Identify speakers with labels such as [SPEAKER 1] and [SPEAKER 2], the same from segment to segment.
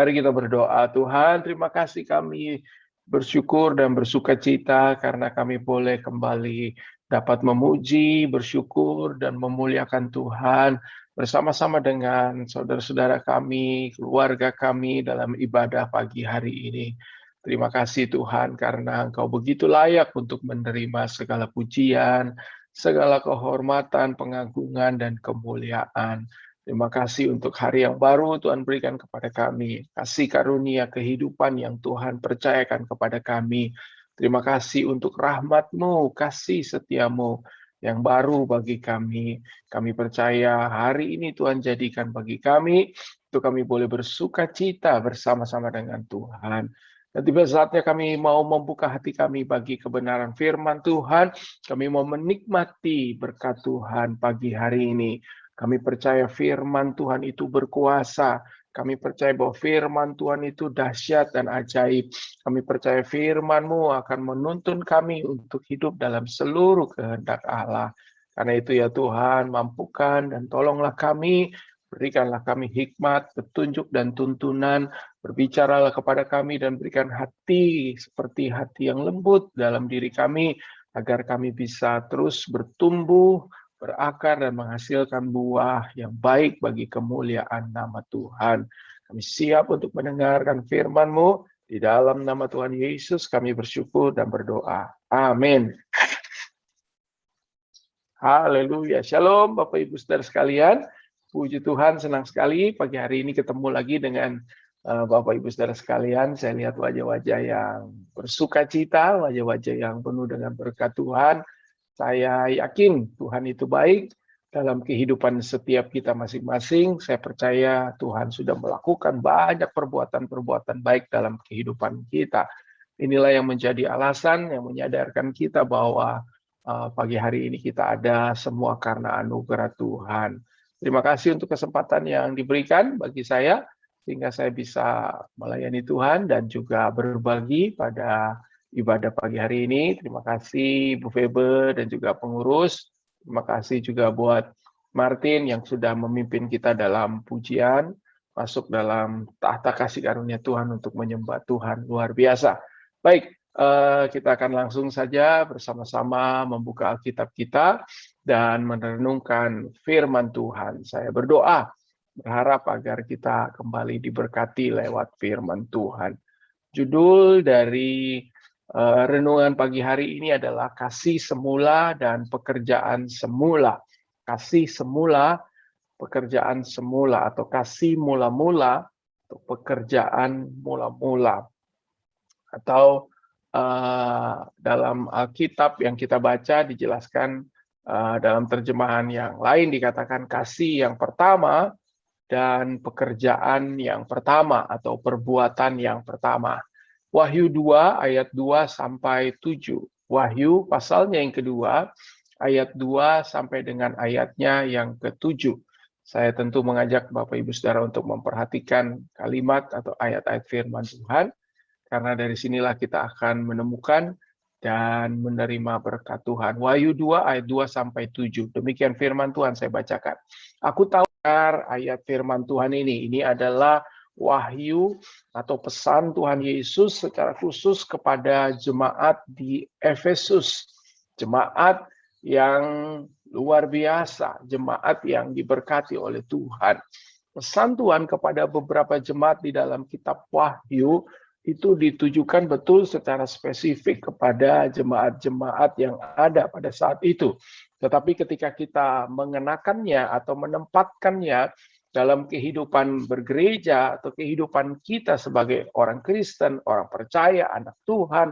[SPEAKER 1] Mari kita berdoa. Tuhan, terima kasih, kami bersyukur dan bersukacita karena kami boleh kembali dapat memuji, bersyukur, dan memuliakan Tuhan bersama-sama dengan saudara-saudara kami, keluarga kami dalam ibadah pagi hari ini. Terima kasih Tuhan karena Engkau begitu layak untuk menerima segala pujian, segala kehormatan, pengagungan, dan kemuliaan. Terima kasih untuk hari yang baru Tuhan berikan kepada kami. Kasih karunia kehidupan yang Tuhan percayakan kepada kami. Terima kasih untuk rahmat-Mu, kasih setia-Mu yang baru bagi kami. Kami percaya hari ini Tuhan jadikan bagi kami, untuk kami boleh bersuka cita bersama-sama dengan Tuhan. Dan tiba saatnya kami mau membuka hati kami bagi kebenaran firman Tuhan. Kami mau menikmati berkat Tuhan pagi hari ini. Kami percaya firman Tuhan itu berkuasa. Kami percaya bahwa firman Tuhan itu dahsyat dan ajaib. Kami percaya firman-Mu akan menuntun kami untuk hidup dalam seluruh kehendak Allah. Karena itu ya Tuhan, mampukan dan tolonglah kami, berikanlah kami hikmat, petunjuk dan tuntunan, berbicaralah kepada kami dan berikan hati seperti hati yang lembut dalam diri kami, agar kami bisa terus bertumbuh, berakar dan menghasilkan buah yang baik bagi kemuliaan nama Tuhan. Kami siap untuk mendengarkan firman-Mu. Di dalam nama Tuhan Yesus kami bersyukur dan berdoa. Amin. Haleluya. Shalom Bapak Ibu Saudara sekalian. Puji Tuhan, senang sekali pagi hari ini ketemu lagi dengan Bapak Ibu Saudara sekalian. Saya lihat wajah-wajah yang bersuka cita, wajah-wajah yang penuh dengan berkat Tuhan. Saya yakin Tuhan itu baik dalam kehidupan setiap kita masing-masing. Saya percaya Tuhan sudah melakukan banyak perbuatan-perbuatan baik dalam kehidupan kita. Inilah yang menjadi alasan yang menyadarkan kita bahwa pagi hari ini kita ada semua karena anugerah Tuhan. Terima kasih untuk kesempatan yang diberikan bagi saya, sehingga saya bisa melayani Tuhan dan juga berbagi pada ibadah pagi hari ini. Terima kasih Bu Febe dan juga pengurus. Terima kasih juga buat Martin yang sudah memimpin kita dalam pujian, masuk dalam tahta kasih karunia Tuhan untuk menyembah Tuhan. Luar biasa. Baik, kita akan langsung saja bersama-sama membuka Alkitab kita dan merenungkan firman Tuhan. Saya berdoa, berharap agar kita kembali diberkati lewat firman Tuhan. Judul dari renungan pagi hari ini adalah kasih semula dan pekerjaan semula. Kasih semula, pekerjaan semula, atau kasih mula-mula, atau pekerjaan mula-mula. Atau dalam Alkitab yang kita baca dijelaskan dalam terjemahan yang lain dikatakan kasih yang pertama dan pekerjaan yang pertama atau perbuatan yang pertama. Wahyu 2 ayat 2 sampai 7. Wahyu pasalnya yang kedua ayat 2 sampai dengan ayatnya yang ke-7. Saya tentu mengajak Bapak Ibu Saudara untuk memperhatikan kalimat atau ayat-ayat firman Tuhan, karena dari sinilah kita akan menemukan dan menerima berkat Tuhan. Wahyu 2 ayat 2 sampai 7. Demikian firman Tuhan saya bacakan. Aku tahu ayat firman Tuhan ini adalah wahyu atau pesan Tuhan Yesus secara khusus kepada jemaat di Efesus. Jemaat yang luar biasa, jemaat yang diberkati oleh Tuhan. Pesan Tuhan kepada beberapa jemaat di dalam kitab Wahyu itu ditujukan betul secara spesifik kepada jemaat-jemaat yang ada pada saat itu. Tetapi ketika kita mengenakannya atau menempatkannya dalam kehidupan bergereja atau kehidupan kita sebagai orang Kristen, orang percaya, anak Tuhan,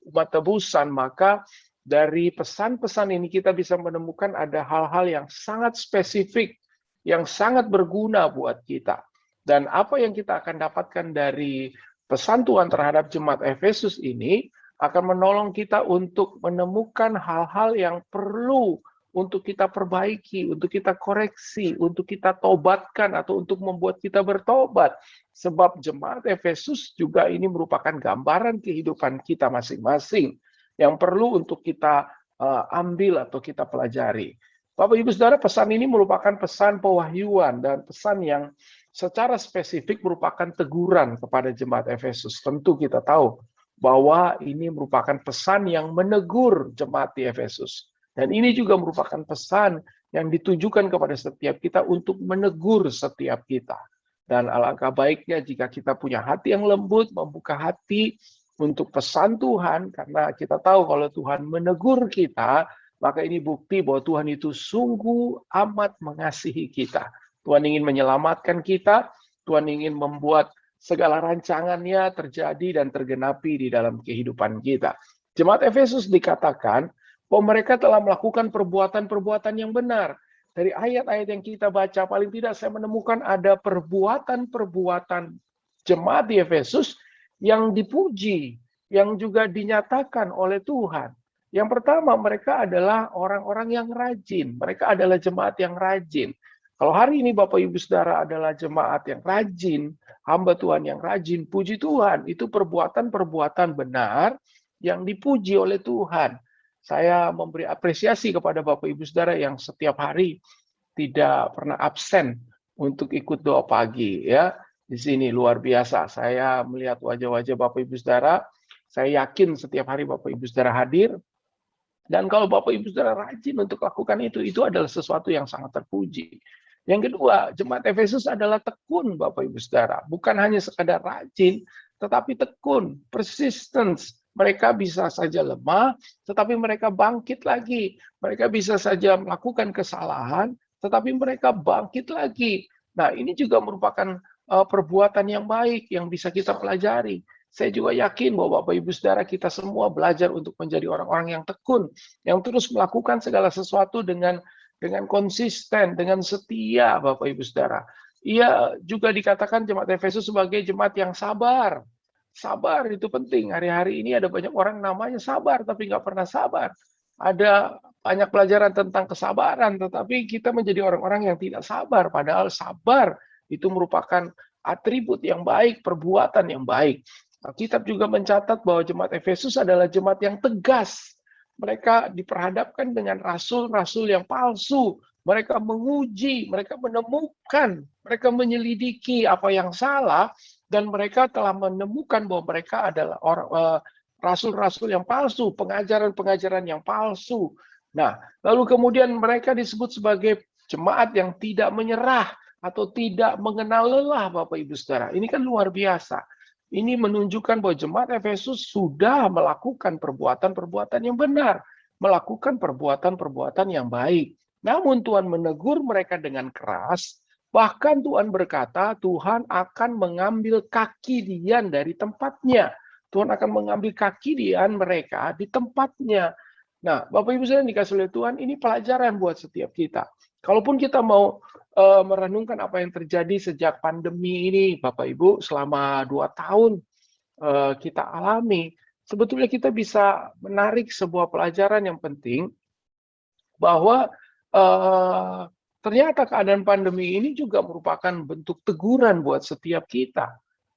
[SPEAKER 1] umat tebusan, maka dari pesan-pesan ini kita bisa menemukan ada hal-hal yang sangat spesifik, yang sangat berguna buat kita. Dan apa yang kita akan dapatkan dari pesan Tuhan terhadap jemaat Efesus ini akan menolong kita untuk menemukan hal-hal yang perlu untuk kita perbaiki, untuk kita koreksi, untuk kita tobatkan, atau untuk membuat kita bertobat. Sebab jemaat Efesus juga ini merupakan gambaran kehidupan kita masing-masing yang perlu untuk kita ambil atau kita pelajari. Bapak Ibu Saudara, pesan ini merupakan pesan pewahyuan dan pesan yang secara spesifik merupakan teguran kepada jemaat Efesus. Tentu kita tahu bahwa ini merupakan pesan yang menegur jemaat di Efesus. Dan ini juga merupakan pesan yang ditujukan kepada setiap kita untuk menegur setiap kita. Dan alangkah baiknya jika kita punya hati yang lembut, membuka hati untuk pesan Tuhan, karena kita tahu kalau Tuhan menegur kita, maka ini bukti bahwa Tuhan itu sungguh amat mengasihi kita. Tuhan ingin menyelamatkan kita, Tuhan ingin membuat segala rancangannya terjadi dan tergenapi di dalam kehidupan kita. Jemaat Efesus dikatakan bahwa mereka telah melakukan perbuatan-perbuatan yang benar. Dari ayat-ayat yang kita baca, paling tidak saya menemukan ada perbuatan-perbuatan jemaat di Efesus yang dipuji, yang juga dinyatakan oleh Tuhan. Yang pertama, mereka adalah orang-orang yang rajin. Mereka adalah jemaat yang rajin. Kalau hari ini Bapak Ibu Saudara adalah jemaat yang rajin, hamba Tuhan yang rajin, puji Tuhan, itu perbuatan-perbuatan benar yang dipuji oleh Tuhan. Saya memberi apresiasi kepada Bapak Ibu Saudara yang setiap hari tidak pernah absen untuk ikut doa pagi, ya. Di sini luar biasa. Saya melihat wajah-wajah Bapak Ibu Saudara, saya yakin setiap hari Bapak Ibu Saudara hadir. Dan kalau Bapak Ibu Saudara rajin untuk lakukan itu adalah sesuatu yang sangat terpuji. Yang kedua, jemaat Efesus adalah tekun Bapak Ibu Saudara. Bukan hanya sekadar rajin, tetapi tekun, persistence. Mereka bisa saja lemah, tetapi mereka bangkit lagi. Mereka bisa saja melakukan kesalahan, tetapi mereka bangkit lagi. Nah, ini juga merupakan perbuatan yang baik yang bisa kita pelajari. Saya juga yakin bahwa Bapak Ibu Saudara kita semua belajar untuk menjadi orang-orang yang tekun, yang terus melakukan segala sesuatu dengan konsisten, dengan setia, Bapak Ibu Saudara. Ia juga dikatakan jemaat Efesus sebagai jemaat yang sabar. Sabar itu penting. Hari-hari ini ada banyak orang namanya sabar, tapi nggak pernah sabar. Ada banyak pelajaran tentang kesabaran, tetapi kita menjadi orang-orang yang tidak sabar. Padahal sabar itu merupakan atribut yang baik, perbuatan yang baik. Alkitab juga mencatat bahwa jemaat Efesus adalah jemaat yang tegas. Mereka diperhadapkan dengan rasul-rasul yang palsu. Mereka menguji, mereka menemukan, mereka menyelidiki apa yang salah, dan mereka telah menemukan bahwa mereka adalah rasul-rasul yang palsu, pengajaran-pengajaran yang palsu. Nah, lalu kemudian mereka disebut sebagai jemaat yang tidak menyerah atau tidak mengenal lelah, Bapak Ibu Saudara. Ini kan luar biasa. Ini menunjukkan bahwa jemaat Efesus sudah melakukan perbuatan-perbuatan yang benar, melakukan perbuatan-perbuatan yang baik. Namun Tuhan menegur mereka dengan keras, bahkan Tuhan berkata, Tuhan akan mengambil kaki Dian dari tempatnya. Tuhan akan mengambil kaki Dian mereka di tempatnya. Nah, Bapak Ibu saya dikasih oleh Tuhan, ini pelajaran buat setiap kita. Kalaupun kita mau merenungkan apa yang terjadi sejak pandemi ini, Bapak Ibu, selama 2 tahun kita alami, sebetulnya kita bisa menarik sebuah pelajaran yang penting, bahwa ternyata keadaan pandemi ini juga merupakan bentuk teguran buat setiap kita.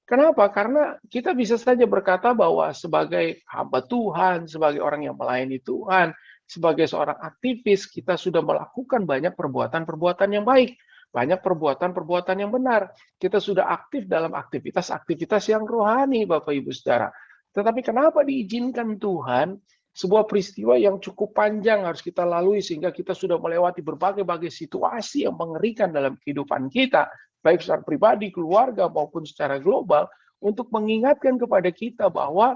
[SPEAKER 1] Kenapa? Karena kita bisa saja berkata bahwa sebagai hamba Tuhan, sebagai orang yang melayani Tuhan, sebagai seorang aktivis, kita sudah melakukan banyak perbuatan-perbuatan yang baik, banyak perbuatan-perbuatan yang benar. Kita sudah aktif dalam aktivitas-aktivitas yang rohani, Bapak Ibu Saudara. Tetapi kenapa diizinkan Tuhan sebuah peristiwa yang cukup panjang harus kita lalui sehingga kita sudah melewati berbagai-bagai situasi yang mengerikan dalam kehidupan kita, baik secara pribadi, keluarga, maupun secara global, untuk mengingatkan kepada kita bahwa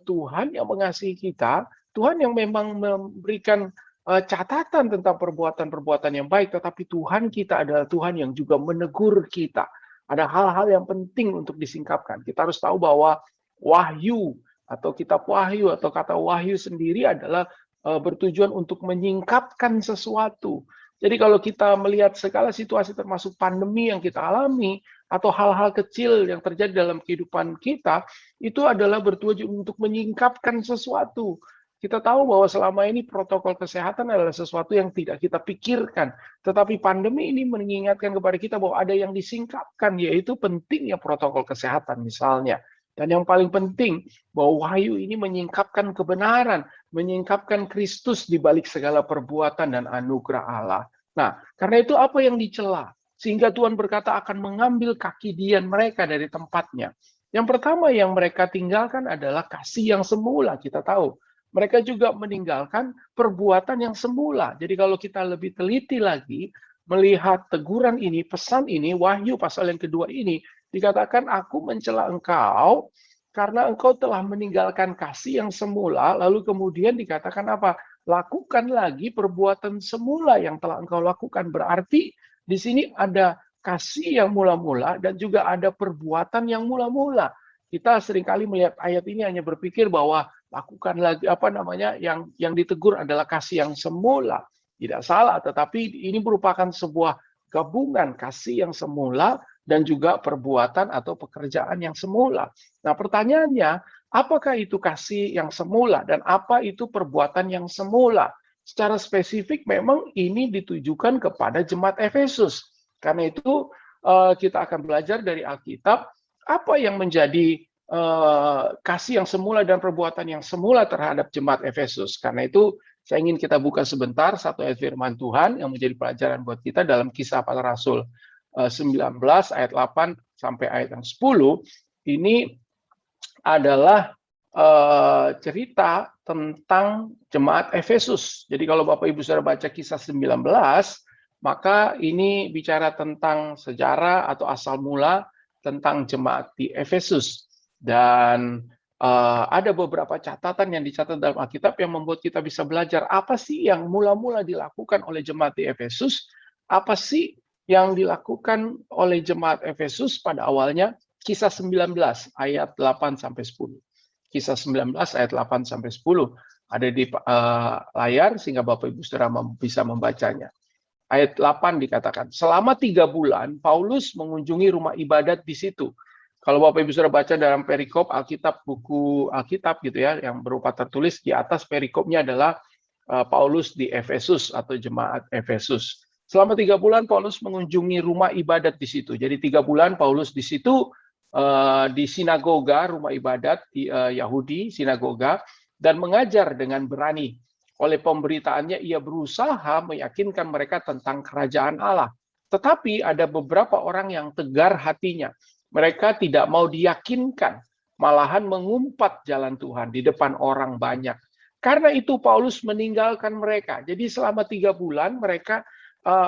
[SPEAKER 1] Tuhan yang mengasihi kita, Tuhan yang memang memberikan catatan tentang perbuatan-perbuatan yang baik, tetapi Tuhan kita adalah Tuhan yang juga menegur kita. Ada hal-hal yang penting untuk disingkapkan. Kita harus tahu bahwa wahyu atau kitab wahyu atau kata wahyu sendiri adalah bertujuan untuk menyingkapkan sesuatu. Jadi kalau kita melihat segala situasi termasuk pandemi yang kita alami atau hal-hal kecil yang terjadi dalam kehidupan kita, itu adalah bertujuan untuk menyingkapkan sesuatu. Kita tahu bahwa selama ini protokol kesehatan adalah sesuatu yang tidak kita pikirkan. Tetapi pandemi ini mengingatkan kepada kita bahwa ada yang disingkapkan, yaitu pentingnya protokol kesehatan misalnya. Dan yang paling penting, bahwa wahyu ini menyingkapkan kebenaran, menyingkapkan Kristus di balik segala perbuatan dan anugerah Allah. Nah, karena itu apa yang dicela? sehingga Tuhan berkata akan mengambil kaki dian mereka dari tempatnya. Yang pertama yang mereka tinggalkan adalah kasih yang semula. Kita tahu mereka juga meninggalkan perbuatan yang semula. Jadi kalau kita lebih teliti lagi melihat teguran ini, pesan ini, Wahyu pasal yang kedua ini, dikatakan aku mencela engkau karena engkau telah meninggalkan kasih yang semula. Lalu kemudian dikatakan apa? Lakukan lagi perbuatan semula yang telah engkau lakukan. Berarti di sini ada kasih yang mula-mula dan juga ada perbuatan yang mula-mula. Kita seringkali melihat ayat ini hanya berpikir bahwa lakukan lagi yang ditegur adalah kasih yang semula. Tidak salah, tetapi ini merupakan sebuah gabungan kasih yang semula dan juga perbuatan atau pekerjaan yang semula. Nah, pertanyaannya, apakah itu kasih yang semula dan apa itu perbuatan yang semula? Secara spesifik memang ini ditujukan kepada jemaat Efesus. Karena itu kita akan belajar dari Alkitab apa yang menjadi kasih yang semula dan perbuatan yang semula terhadap jemaat Efesus. Karena itu saya ingin kita buka sebentar satu ayat firman Tuhan yang menjadi pelajaran buat kita dalam Kisah Para Rasul 19 ayat 8 sampai ayat yang 10. Ini adalah cerita tentang jemaat Efesus. Jadi kalau Bapak Ibu Saudara baca Kisah 19, maka ini bicara tentang sejarah atau asal mula tentang jemaat di Efesus. Dan ada beberapa catatan yang dicatat dalam Alkitab yang membuat kita bisa belajar apa sih yang mula-mula dilakukan oleh jemaat di Efesus, apa sih yang dilakukan oleh jemaat Efesus pada awalnya. Kisah 19 ayat 8 sampai 10. Kisah 19 ayat 8 sampai 10 ada di layar sehingga Bapak Ibu Saudara bisa membacanya. Ayat 8 dikatakan, selama 3 bulan Paulus mengunjungi rumah ibadat di situ. Kalau Bapak Ibu Saudara baca dalam perikop Alkitab, buku Alkitab gitu ya, yang berupa tertulis di atas perikopnya adalah Paulus di Efesus atau jemaat Efesus. Selama 3 bulan Paulus mengunjungi rumah ibadat di situ. Jadi 3 bulan Paulus di situ di sinagoga, rumah ibadat di Yahudi, sinagoga, dan mengajar dengan berani. Oleh pemberitaannya ia berusaha meyakinkan mereka tentang kerajaan Allah. Tetapi ada beberapa orang yang tegar hatinya. Mereka tidak mau diyakinkan, malahan mengumpat jalan Tuhan di depan orang banyak. Karena itu Paulus meninggalkan mereka. Jadi selama 3 bulan mereka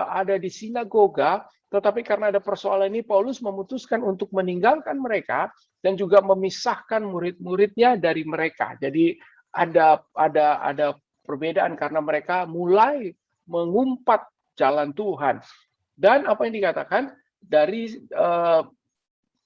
[SPEAKER 1] ada di sinagoga, tetapi karena ada persoalan ini Paulus memutuskan untuk meninggalkan mereka dan juga memisahkan murid-muridnya dari mereka. Jadi ada perbedaan karena mereka mulai mengumpat jalan Tuhan. Dan apa yang dikatakan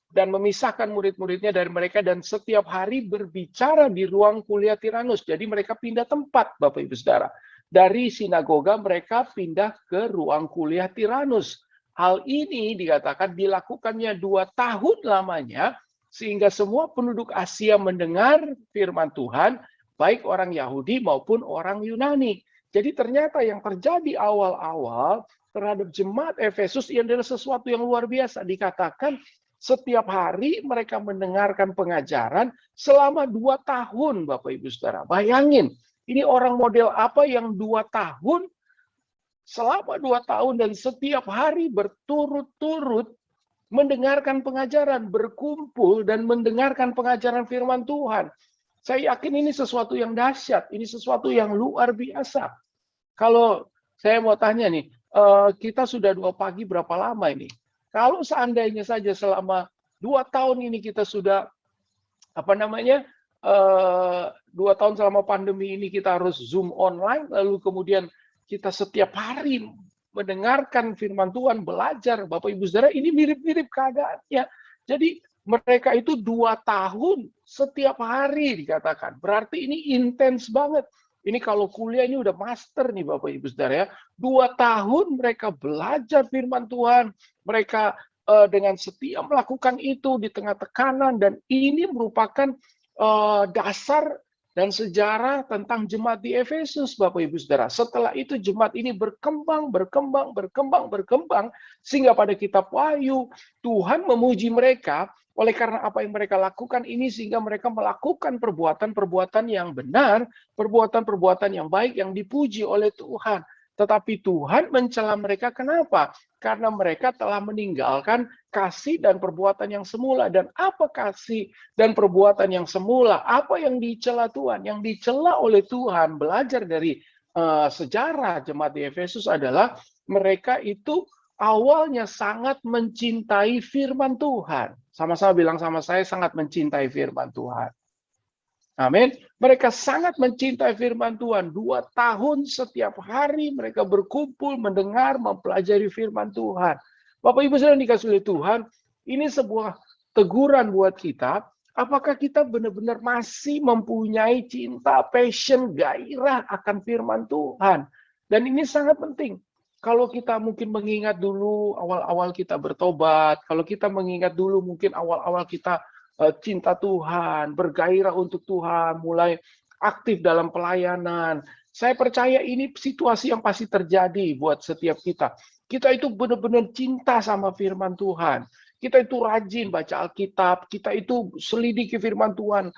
[SPEAKER 1] dan memisahkan murid-muridnya dari mereka dan setiap hari berbicara di ruang kuliah Tiranus. Jadi mereka pindah tempat, Bapak Ibu Saudara. Dari sinagoga mereka pindah ke ruang kuliah Tiranus. Hal ini dikatakan dilakukannya 2 tahun lamanya sehingga semua penduduk Asia mendengar firman Tuhan, baik orang Yahudi maupun orang Yunani. Jadi ternyata yang terjadi awal-awal terhadap jemaat Efesus ini adalah sesuatu yang luar biasa. Dikatakan setiap hari mereka mendengarkan pengajaran selama 2 tahun, Bapak Ibu Saudara. Bayangin, ini orang model apa yang 2 tahun, selama 2 tahun dan setiap hari berturut-turut mendengarkan pengajaran, berkumpul dan mendengarkan pengajaran firman Tuhan. Saya yakin ini sesuatu yang dahsyat, ini sesuatu yang luar biasa. Kalau saya mau tanya nih, kita sudah 2 pagi berapa lama ini? Kalau seandainya saja selama 2 tahun ini kita sudah 2 tahun selama pandemi ini kita harus Zoom online, lalu kemudian kita setiap hari mendengarkan firman Tuhan, belajar, Bapak Ibu Saudara, ini mirip-mirip keadaannya. Jadi mereka itu 2 tahun setiap hari dikatakan. Berarti ini intens banget. Ini kalau kuliah ini udah master nih Bapak Ibu Saudara ya. 2 tahun mereka belajar firman Tuhan. Mereka dengan setia melakukan itu di tengah tekanan. Dan ini merupakan dasar dan sejarah tentang jemaat di Efesus Bapak Ibu Saudara. Setelah itu jemaat ini berkembang. Sehingga pada kitab Wahyu Tuhan memuji mereka. Oleh karena apa yang mereka lakukan ini sehingga mereka melakukan perbuatan-perbuatan yang benar, perbuatan-perbuatan yang baik yang dipuji oleh Tuhan. Tetapi Tuhan mencela mereka kenapa? Karena mereka telah meninggalkan kasih dan perbuatan yang semula. Dan apa kasih dan perbuatan yang semula? Apa yang dicela Tuhan? Yang dicela oleh Tuhan, belajar dari sejarah jemaat di Efesus adalah mereka itu awalnya sangat mencintai firman Tuhan. Sama-sama bilang sama saya, sangat mencintai firman Tuhan. Amin. Mereka sangat mencintai firman Tuhan. 2 tahun setiap hari mereka berkumpul, mendengar, mempelajari firman Tuhan. Bapak Ibu saudara dikasih oleh Tuhan, ini sebuah teguran buat kita. Apakah kita benar-benar masih mempunyai cinta, passion, gairah akan firman Tuhan? Dan ini sangat penting. Kalau kita mungkin mengingat dulu awal-awal kita bertobat, kalau kita mengingat dulu mungkin awal-awal kita cinta Tuhan, bergairah untuk Tuhan, mulai aktif dalam pelayanan. Saya percaya ini situasi yang pasti terjadi buat setiap kita. Kita itu benar-benar cinta sama firman Tuhan. Kita itu rajin baca Alkitab, kita itu selidiki firman Tuhan.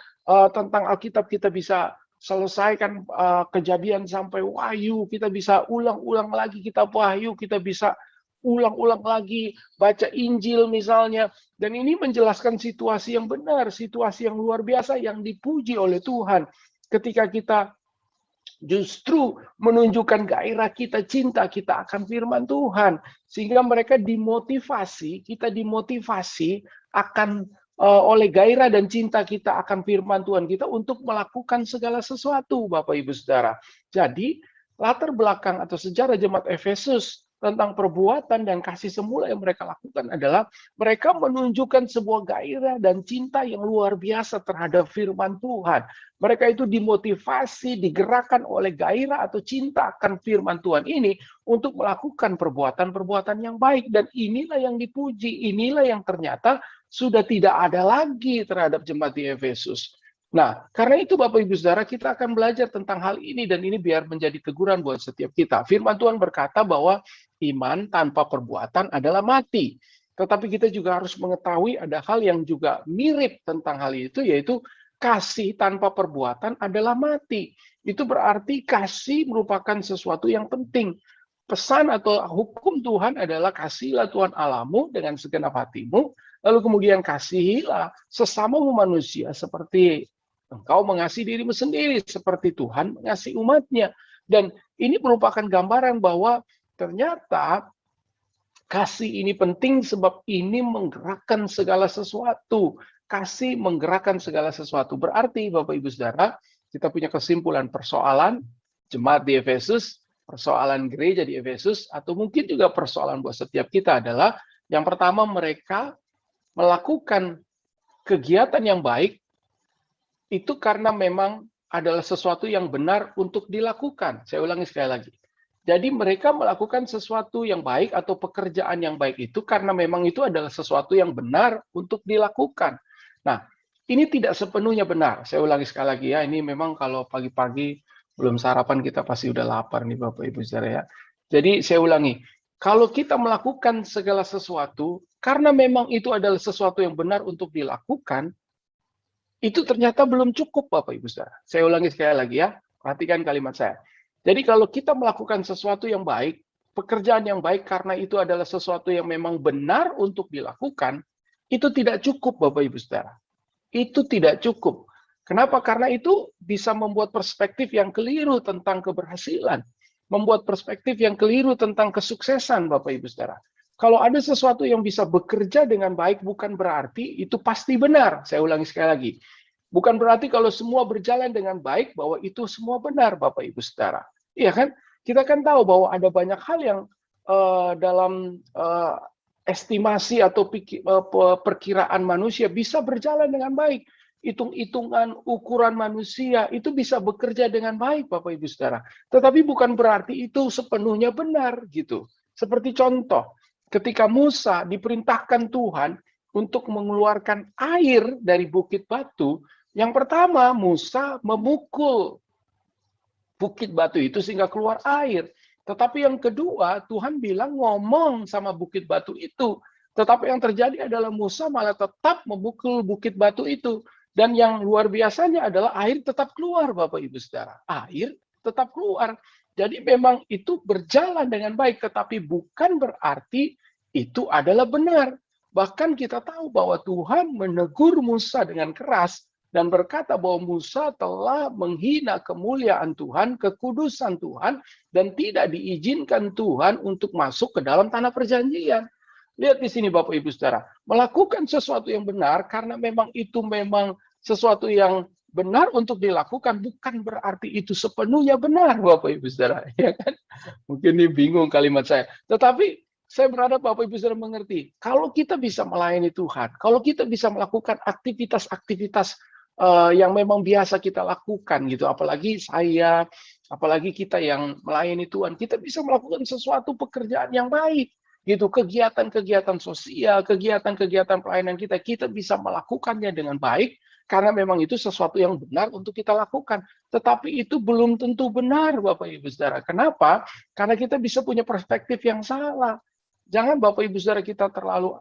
[SPEAKER 1] Tentang Alkitab kita bisa selesaikan Kejadian sampai Wahyu, kita bisa ulang-ulang lagi kitab Wahyu, kita bisa ulang-ulang lagi baca Injil misalnya, dan ini menjelaskan situasi yang benar, situasi yang luar biasa yang dipuji oleh Tuhan ketika kita justru menunjukkan gairah kita, cinta kita akan firman Tuhan, sehingga mereka dimotivasi, kita dimotivasi akan oleh gairah dan cinta kita akan firman Tuhan kita untuk melakukan segala sesuatu, Bapak Ibu Saudara. Jadi latar belakang atau sejarah jemaat Efesus tentang perbuatan dan kasih semula yang mereka lakukan adalah mereka menunjukkan sebuah gairah dan cinta yang luar biasa terhadap firman Tuhan. Mereka itu dimotivasi, digerakkan oleh gairah atau cinta akan firman Tuhan ini untuk melakukan perbuatan-perbuatan yang baik. Dan inilah yang dipuji, inilah yang ternyata sudah tidak ada lagi terhadap jemaat di Efesus. Nah, karena itu Bapak Ibu Saudara, kita akan belajar tentang hal ini, dan ini biar menjadi teguran buat setiap kita. Firman Tuhan berkata bahwa iman tanpa perbuatan adalah mati. Tetapi kita juga harus mengetahui ada hal yang juga mirip tentang hal itu, yaitu kasih tanpa perbuatan adalah mati. Itu berarti kasih merupakan sesuatu yang penting. Pesan atau hukum Tuhan adalah kasihilah Tuhan Allahmu dengan segenap hatimu, lalu kemudian kasihilah sesamamu manusia seperti engkau mengasihi dirimu sendiri, seperti Tuhan mengasihi umatnya. Dan ini merupakan gambaran bahwa ternyata kasih ini penting sebab ini menggerakkan segala sesuatu. Kasih menggerakkan segala sesuatu. Berarti Bapak Ibu Saudara, kita punya kesimpulan persoalan jemaat di Efesus, persoalan gereja di Efesus, atau mungkin juga persoalan buat setiap kita adalah, yang pertama mereka melakukan kegiatan yang baik, itu karena memang adalah sesuatu yang benar untuk dilakukan. Saya ulangi sekali lagi. Jadi mereka melakukan sesuatu yang baik atau pekerjaan yang baik itu karena memang itu adalah sesuatu yang benar untuk dilakukan. Nah, ini tidak sepenuhnya benar. Saya ulangi sekali lagi ya, ini memang kalau pagi-pagi belum sarapan kita pasti udah lapar nih Bapak Ibu Saudara ya. Jadi saya ulangi, kalau kita melakukan segala sesuatu karena memang itu adalah sesuatu yang benar untuk dilakukan, itu ternyata belum cukup Bapak Ibu Saudara. Saya ulangi sekali lagi ya, perhatikan kalimat saya. Jadi kalau kita melakukan sesuatu yang baik, pekerjaan yang baik karena itu adalah sesuatu yang memang benar untuk dilakukan, itu tidak cukup Bapak Ibu Saudara. Itu tidak cukup. Kenapa? Karena itu bisa membuat perspektif yang keliru tentang keberhasilan. Membuat perspektif yang keliru tentang kesuksesan Bapak Ibu Saudara. Kalau ada sesuatu yang bisa bekerja dengan baik, bukan berarti itu pasti benar. Saya ulangi sekali lagi. Bukan berarti kalau semua berjalan dengan baik, bahwa itu semua benar, Bapak Ibu Saudara. Iya kan? Kita kan tahu bahwa ada banyak hal yang dalam estimasi atau perkiraan manusia bisa berjalan dengan baik. Hitung-hitungan ukuran manusia itu bisa bekerja dengan baik, Bapak Ibu Saudara. Tetapi bukan berarti itu sepenuhnya benar gitu. Seperti contoh, ketika Musa diperintahkan Tuhan untuk mengeluarkan air dari bukit batu, yang pertama Musa memukul bukit batu itu sehingga keluar air. Tetapi yang kedua, Tuhan bilang ngomong sama bukit batu itu. Tetapi yang terjadi adalah Musa malah tetap memukul bukit batu itu. Dan yang luar biasanya adalah air tetap keluar, Bapak Ibu Saudara. Air tetap keluar. Jadi memang itu berjalan dengan baik, tetapi bukan berarti itu adalah benar. Bahkan kita tahu bahwa Tuhan menegur Musa dengan keras dan berkata bahwa Musa telah menghina kemuliaan Tuhan, kekudusan Tuhan, dan tidak diizinkan Tuhan untuk masuk ke dalam tanah perjanjian. Lihat di sini Bapak Ibu Saudara, melakukan sesuatu yang benar karena memang itu memang sesuatu yang benar untuk dilakukan, bukan berarti itu sepenuhnya benar Bapak Ibu Saudara. Ya kan? Mungkin ini bingung kalimat saya. Tetapi saya berharap Bapak Ibu Saudara mengerti, kalau kita bisa melayani Tuhan, kalau kita bisa melakukan aktivitas-aktivitas yang memang biasa kita lakukan gitu, apalagi saya, apalagi kita yang melayani Tuhan, kita bisa melakukan sesuatu pekerjaan yang baik gitu, kegiatan-kegiatan sosial, kegiatan-kegiatan pelayanan kita bisa melakukannya dengan baik karena memang itu sesuatu yang benar untuk kita lakukan. Tetapi itu belum tentu benar Bapak Ibu Saudara. Kenapa? Karena kita bisa punya perspektif yang salah. Jangan Bapak Ibu Saudara kita terlalu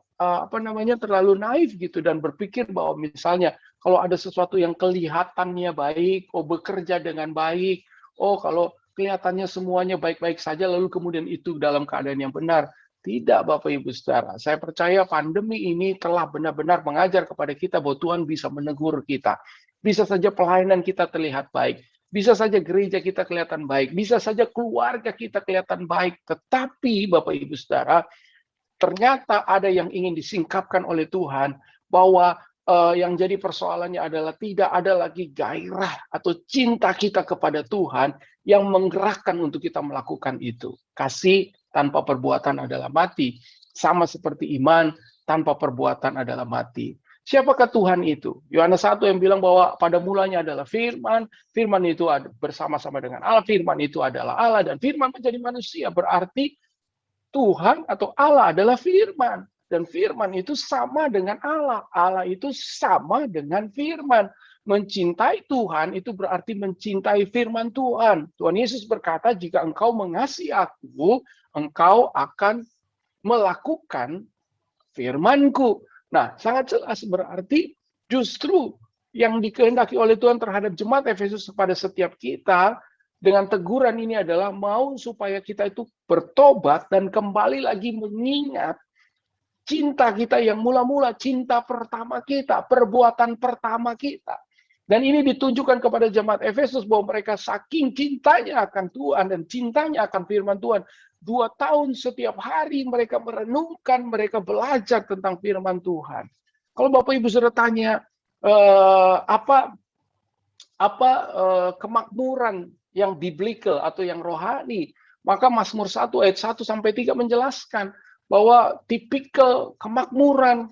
[SPEAKER 1] terlalu naif gitu dan berpikir bahwa misalnya kalau ada sesuatu yang kelihatannya baik, bekerja dengan baik, kalau kelihatannya semuanya baik-baik saja lalu kemudian itu dalam keadaan yang benar. Tidak Bapak Ibu Saudara, saya percaya pandemi ini telah benar-benar mengajar kepada kita bahwa Tuhan bisa menegur kita. Bisa saja pelayanan kita terlihat baik, bisa saja gereja kita kelihatan baik, bisa saja keluarga kita kelihatan baik, tetapi Bapak Ibu Saudara, ternyata ada yang ingin disingkapkan oleh Tuhan bahwa yang jadi persoalannya adalah tidak ada lagi gairah atau cinta kita kepada Tuhan yang menggerakkan untuk kita melakukan itu. Kasih tanpa perbuatan adalah mati. Sama seperti iman tanpa perbuatan adalah mati. Siapakah Tuhan itu? Yohanes 1 yang bilang bahwa pada mulanya adalah firman, firman itu bersama-sama dengan Allah, firman itu adalah Allah, dan firman menjadi manusia. Berarti Tuhan atau Allah adalah firman. Dan firman itu sama dengan Allah. Allah itu sama dengan firman. Mencintai Tuhan itu berarti mencintai firman Tuhan. Tuhan Yesus berkata, jika engkau mengasihi aku, engkau akan melakukan firman-Ku. Nah, sangat jelas berarti justru yang dikehendaki oleh Tuhan terhadap jemaat Efesus kepada setiap kita dengan teguran ini adalah mau supaya kita itu bertobat dan kembali lagi mengingat cinta kita yang mula-mula, cinta pertama kita, perbuatan pertama kita. Dan ini ditunjukkan kepada jemaat Efesus bahwa mereka saking cintanya akan Tuhan dan cintanya akan firman Tuhan. 2 tahun setiap hari mereka merenungkan, mereka belajar tentang firman Tuhan. Kalau Bapak Ibu sudah tanya, apa kemakmuran yang biblical atau yang rohani, maka Mazmur 1 ayat 1 sampai 3 menjelaskan bahwa tipikal kemakmuran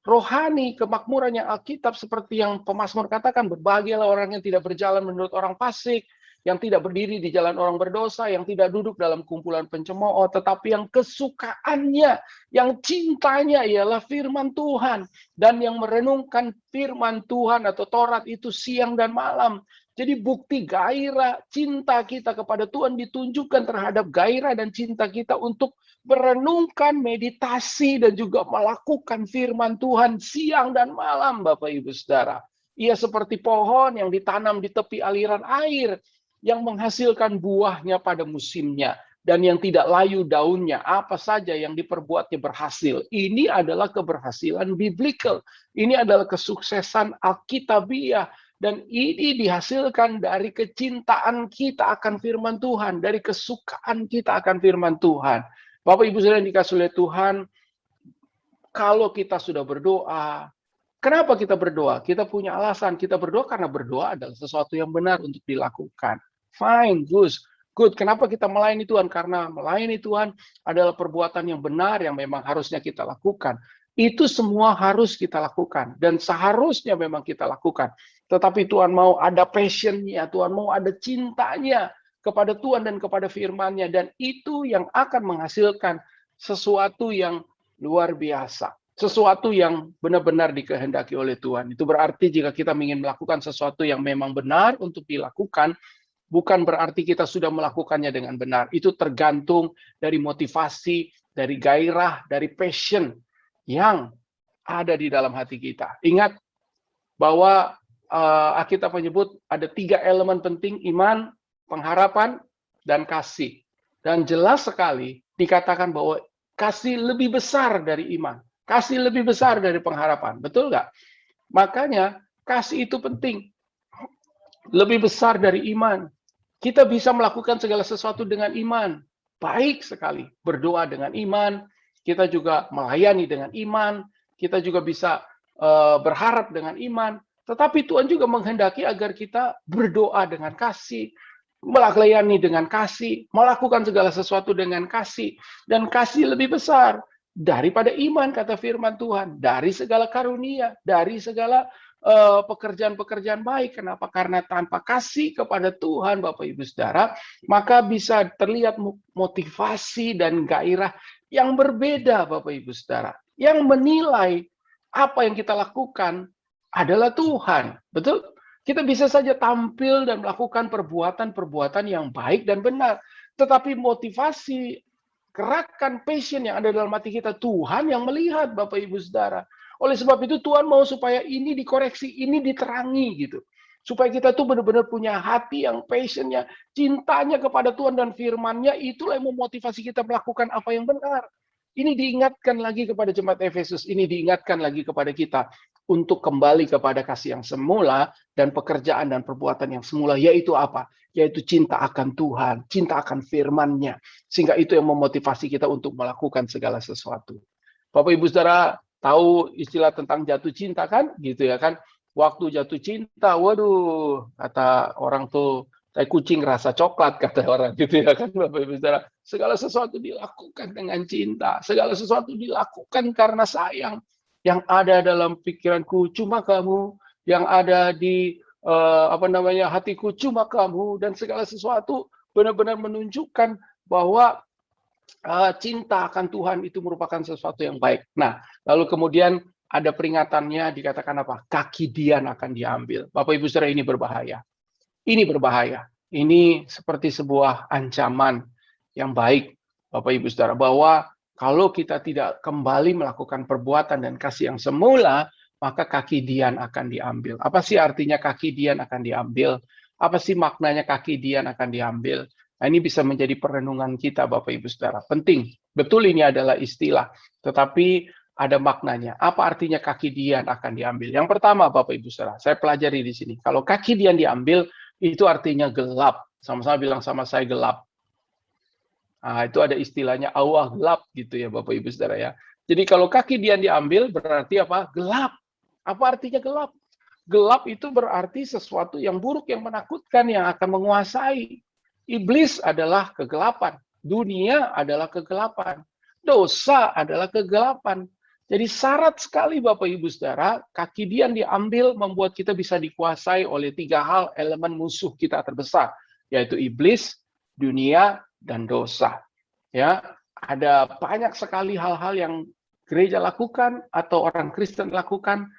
[SPEAKER 1] rohani, kemakmuran yang Alkitab seperti yang pemazmur katakan, berbahagialah orang yang tidak berjalan menurut orang fasik, yang tidak berdiri di jalan orang berdosa, yang tidak duduk dalam kumpulan pencemooh, tetapi yang kesukaannya, yang cintanya ialah firman Tuhan, dan yang merenungkan firman Tuhan atau Taurat itu siang dan malam. Jadi bukti gairah cinta kita kepada Tuhan ditunjukkan terhadap gairah dan cinta kita untuk merenungkan, meditasi, dan juga melakukan firman Tuhan siang dan malam, Bapak Ibu Saudara. Ia seperti pohon yang ditanam di tepi aliran air, yang menghasilkan buahnya pada musimnya, dan yang tidak layu daunnya, apa saja yang diperbuatnya berhasil. Ini adalah keberhasilan biblical. Ini adalah kesuksesan Alkitabiah. Dan ini dihasilkan dari kecintaan kita akan firman Tuhan, dari kesukaan kita akan firman Tuhan. Bapak Ibu Saudara yang dikasihi oleh Tuhan, kalau kita sudah berdoa, kenapa kita berdoa? Kita punya alasan, kita berdoa karena berdoa adalah sesuatu yang benar untuk dilakukan. Fine, good. Kenapa kita melayani Tuhan? Karena melayani Tuhan adalah perbuatan yang benar yang memang harusnya kita lakukan. Itu semua harus kita lakukan dan seharusnya memang kita lakukan. Tetapi Tuhan mau ada passion-nya, Tuhan mau ada cintanya kepada Tuhan dan kepada firman-Nya, dan itu yang akan menghasilkan sesuatu yang luar biasa. Sesuatu yang benar-benar dikehendaki oleh Tuhan. Itu berarti jika kita ingin melakukan sesuatu yang memang benar untuk dilakukan, bukan berarti kita sudah melakukannya dengan benar. Itu tergantung dari motivasi, dari gairah, dari passion yang ada di dalam hati kita. Ingat bahwa Alkitab menyebut ada 3 elemen penting: iman, pengharapan, dan kasih. Dan jelas sekali dikatakan bahwa kasih lebih besar dari iman. Kasih lebih besar dari pengharapan. Betul nggak? Makanya kasih itu penting. Lebih besar dari iman. Kita bisa melakukan segala sesuatu dengan iman. Baik sekali. Berdoa dengan iman. Kita juga melayani dengan iman. Kita juga bisa berharap dengan iman. Tetapi Tuhan juga menghendaki agar kita berdoa dengan kasih, melayani dengan kasih, melakukan segala sesuatu dengan kasih. Dan kasih lebih besar daripada iman, kata firman Tuhan. Dari segala karunia, dari segala pekerjaan-pekerjaan baik. Kenapa? Karena tanpa kasih kepada Tuhan, Bapak Ibu Saudara, maka bisa terlihat motivasi dan gairah yang berbeda, Bapak Ibu Saudara. Yang menilai apa yang kita lakukan adalah Tuhan. Betul? Kita bisa saja tampil dan melakukan perbuatan-perbuatan yang baik dan benar. Tetapi motivasi, gerakan, passion yang ada dalam hati kita, Tuhan yang melihat, Bapak Ibu Saudara. Oleh sebab itu Tuhan mau supaya ini dikoreksi, ini diterangi gitu. Supaya kita tuh benar-benar punya hati yang passionnya, cintanya kepada Tuhan dan firman-Nya, itulah yang memotivasi kita melakukan apa yang benar. Ini diingatkan lagi kepada jemaat Efesus, ini diingatkan lagi kepada kita untuk kembali kepada kasih yang semula dan pekerjaan dan perbuatan yang semula, yaitu apa? Yaitu cinta akan Tuhan, cinta akan firman-Nya. Sehingga itu yang memotivasi kita untuk melakukan segala sesuatu. Bapak Ibu Saudara tahu istilah tentang jatuh cinta kan? Gitu ya kan? Waktu jatuh cinta, waduh, kata orang tuh, kayak kucing rasa coklat, kata orang gitu ya kan, Bapak Ibu Saudara. Segala sesuatu dilakukan dengan cinta, segala sesuatu dilakukan karena sayang. Yang ada dalam pikiranku cuma kamu, yang ada di hatiku cuma kamu, dan segala sesuatu benar-benar menunjukkan bahwa cinta akan Tuhan itu merupakan sesuatu yang baik. Nah, lalu kemudian ada peringatannya, dikatakan apa? Kaki Dian akan diambil. Bapak Ibu Saudara, ini berbahaya. Ini berbahaya. Ini seperti sebuah ancaman yang baik, Bapak Ibu Saudara, bahwa kalau kita tidak kembali melakukan perbuatan dan kasih yang semula, maka kaki Dian akan diambil. Apa sih artinya kaki Dian akan diambil? Apa sih maknanya kaki Dian akan diambil? Nah, ini bisa menjadi perenungan kita, Bapak Ibu Saudara. Penting. Betul, ini adalah istilah. Tetapi ada maknanya. Apa artinya kaki Dian akan diambil? Yang pertama, Bapak Ibu Saudara, saya pelajari di sini. Kalau kaki Dian diambil, itu artinya gelap. Sama-sama bilang sama saya, gelap. Nah, itu ada istilahnya awah gelap gitu ya, Bapak Ibu Saudara ya. Jadi kalau kaki Dian diambil berarti apa? Gelap. Apa artinya gelap? Gelap itu berarti sesuatu yang buruk, yang menakutkan, yang akan menguasai. Iblis adalah kegelapan. Dunia adalah kegelapan. Dosa adalah kegelapan. Jadi syarat sekali Bapak Ibu Saudara, kaki Dian diambil membuat kita bisa dikuasai oleh 3 hal elemen musuh kita terbesar, yaitu iblis, dunia, dan dosa. Ya, ada banyak sekali hal-hal yang gereja lakukan atau orang Kristen lakukan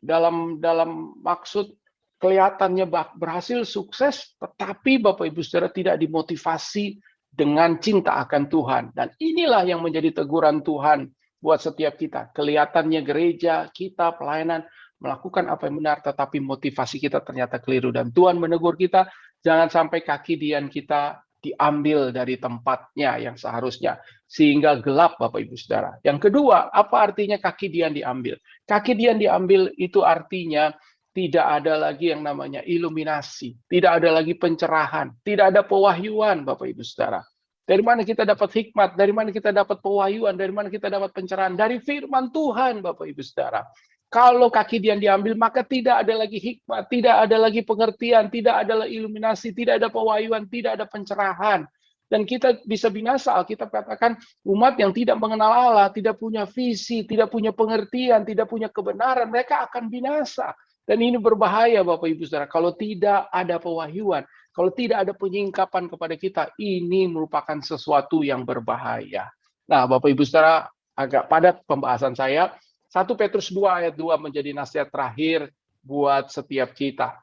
[SPEAKER 1] dalam maksud kelihatannya berhasil, sukses, tetapi Bapak Ibu Saudara tidak dimotivasi dengan cinta akan Tuhan. Dan inilah yang menjadi teguran Tuhan buat setiap kita. Kelihatannya gereja, kita, pelayanan, melakukan apa yang benar, tetapi motivasi kita ternyata keliru. Dan Tuhan menegur kita, jangan sampai kaki Dian kita diambil dari tempatnya yang seharusnya. Sehingga gelap, Bapak Ibu Saudara. Yang kedua, apa artinya kaki Dian diambil? Kaki Dian diambil itu artinya tidak ada lagi yang namanya iluminasi. Tidak ada lagi pencerahan. Tidak ada pewahyuan, Bapak Ibu Saudara. Dari mana kita dapat hikmat? Dari mana kita dapat pewahyuan? Dari mana kita dapat pencerahan? Dari firman Tuhan, Bapak Ibu Saudara. Kalau kaki Dian diambil, maka tidak ada lagi hikmat, tidak ada lagi pengertian, tidak ada iluminasi, tidak ada pewahyuan, tidak ada pencerahan. Dan kita bisa binasa. Alkitab katakan umat yang tidak mengenal Allah, tidak punya visi, tidak punya pengertian, tidak punya kebenaran, mereka akan binasa. Dan ini berbahaya, Bapak Ibu Saudara. Kalau tidak ada pewahyuan, kalau tidak ada penyingkapan kepada kita, ini merupakan sesuatu yang berbahaya. Nah, Bapak Ibu Saudara, agak padat pembahasan saya. 1 Petrus 2 ayat 2 menjadi nasihat terakhir buat setiap kita.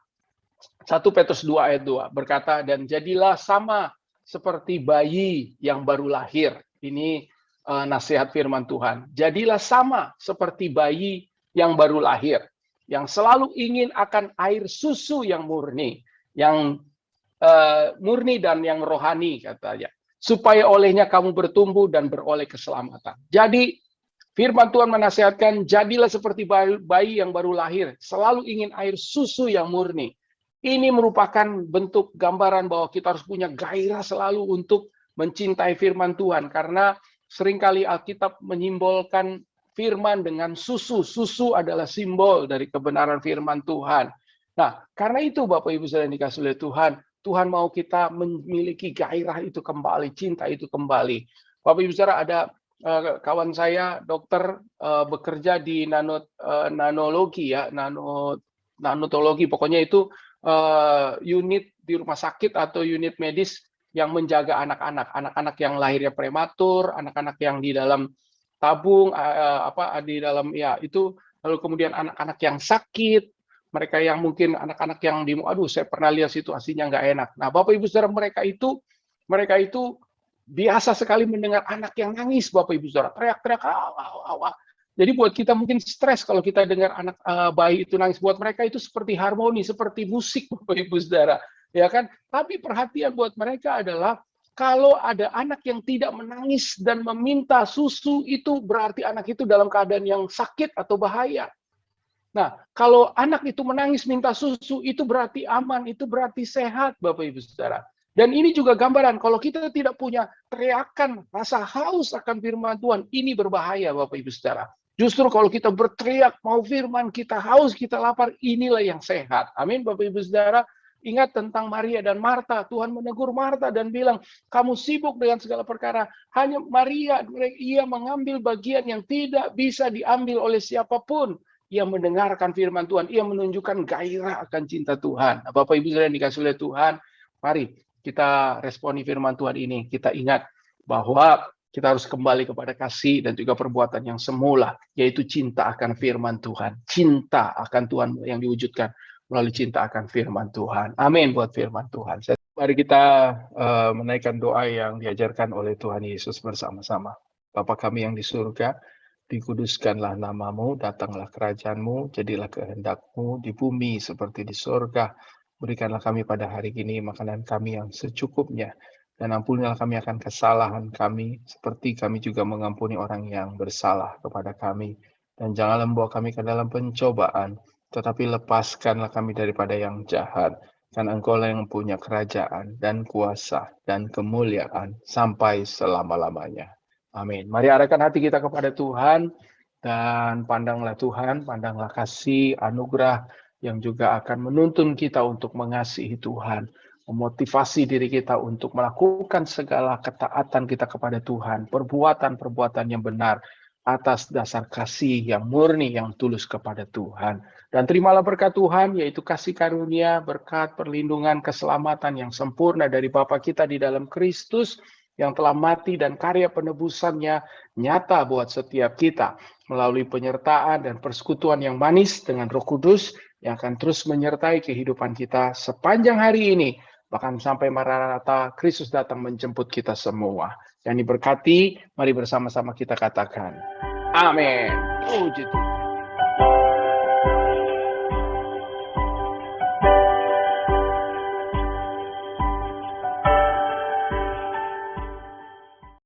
[SPEAKER 1] 1 Petrus 2 ayat 2 berkata, dan jadilah sama seperti bayi yang baru lahir. Ini nasihat firman Tuhan. Jadilah sama seperti bayi yang baru lahir, yang selalu ingin akan air susu yang murni, yang murni dan yang rohani, katanya. Supaya olehnya kamu bertumbuh dan beroleh keselamatan. Jadi firman Tuhan menasihatkan, jadilah seperti bayi yang baru lahir, selalu ingin air susu yang murni. Ini merupakan bentuk gambaran bahwa kita harus punya gairah selalu untuk mencintai firman Tuhan, karena seringkali Alkitab menyimbolkan firman dengan susu. Susu adalah simbol dari kebenaran firman Tuhan. Nah, karena itu Bapak Ibu Saudara yang dikasihi oleh Tuhan, Tuhan mau kita memiliki gairah itu kembali, cinta itu kembali. Bapak Ibu Saudara, ada kawan saya dokter bekerja di nanologi ya, nanotologi, pokoknya itu unit di rumah sakit atau unit medis yang menjaga anak-anak yang lahirnya prematur, anak-anak yang di dalam tabung, di dalam ya itu, lalu kemudian anak-anak yang sakit, mereka yang mungkin anak-anak yang saya pernah lihat situasinya nggak enak. Nah, Bapak Ibu Saudara, mereka itu biasa sekali mendengar anak yang nangis, Bapak Ibu Saudara, teriak-teriak, Jadi buat kita mungkin stres kalau kita dengar anak bayi itu nangis. Buat mereka itu seperti harmoni, seperti musik, Bapak Ibu Saudara, ya kan? Tapi perhatian buat mereka adalah kalau ada anak yang tidak menangis dan meminta susu, itu berarti anak itu dalam keadaan yang sakit atau bahaya. Nah, kalau anak itu menangis minta susu, itu berarti aman, itu berarti sehat, Bapak Ibu Saudara. Dan ini juga gambaran, kalau kita tidak punya teriakan, rasa haus akan firman Tuhan, ini berbahaya, Bapak Ibu Saudara. Justru kalau kita berteriak, mau firman, kita haus, kita lapar, inilah yang sehat. Amin, Bapak Ibu Saudara. Ingat tentang Maria dan Marta. Tuhan menegur Marta dan bilang, kamu sibuk dengan segala perkara. Hanya Maria, ia mengambil bagian yang tidak bisa diambil oleh siapapun. Ia mendengarkan firman Tuhan, ia menunjukkan gairah akan cinta Tuhan. Bapak Ibu Saudara yang dikasihi oleh Tuhan, mari kita responi firman Tuhan ini. Kita ingat bahwa kita harus kembali kepada kasih dan juga perbuatan yang semula, yaitu cinta akan firman Tuhan. Cinta akan Tuhan yang diwujudkan melalui cinta akan firman Tuhan. Amin buat firman Tuhan. Mari kita menaikkan doa yang diajarkan oleh Tuhan Yesus bersama-sama. Bapa kami yang di surga, dikuduskanlah namamu, datanglah kerajaanmu, jadilah kehendakmu di bumi seperti di surga. Berikanlah kami pada hari ini makanan kami yang secukupnya, dan ampunilah kami akan kesalahan kami, seperti kami juga mengampuni orang yang bersalah kepada kami. Dan janganlah membawa kami ke dalam pencobaan, tetapi lepaskanlah kami daripada yang jahat. Karena Engkau-lah yang punya kerajaan dan kuasa dan kemuliaan sampai selama-lamanya. Amin. Mari arahkan hati kita kepada Tuhan, dan pandanglah Tuhan, pandanglah kasih, anugerah yang juga akan menuntun kita untuk mengasihi Tuhan, memotivasi diri kita untuk melakukan segala ketaatan kita kepada Tuhan, perbuatan-perbuatan yang benar atas dasar kasih yang murni, yang tulus kepada Tuhan. Dan terimalah berkat Tuhan, yaitu kasih karunia, berkat, perlindungan, keselamatan yang sempurna dari Bapa kita di dalam Kristus, yang telah mati dan karya penebusannya nyata buat setiap kita melalui penyertaan dan persekutuan yang manis dengan Roh Kudus yang akan terus menyertai kehidupan kita sepanjang hari ini, bahkan sampai Maranatha Kristus datang menjemput kita semua. Yang diberkati, mari bersama-sama kita katakan, amin. Puji Tuhan.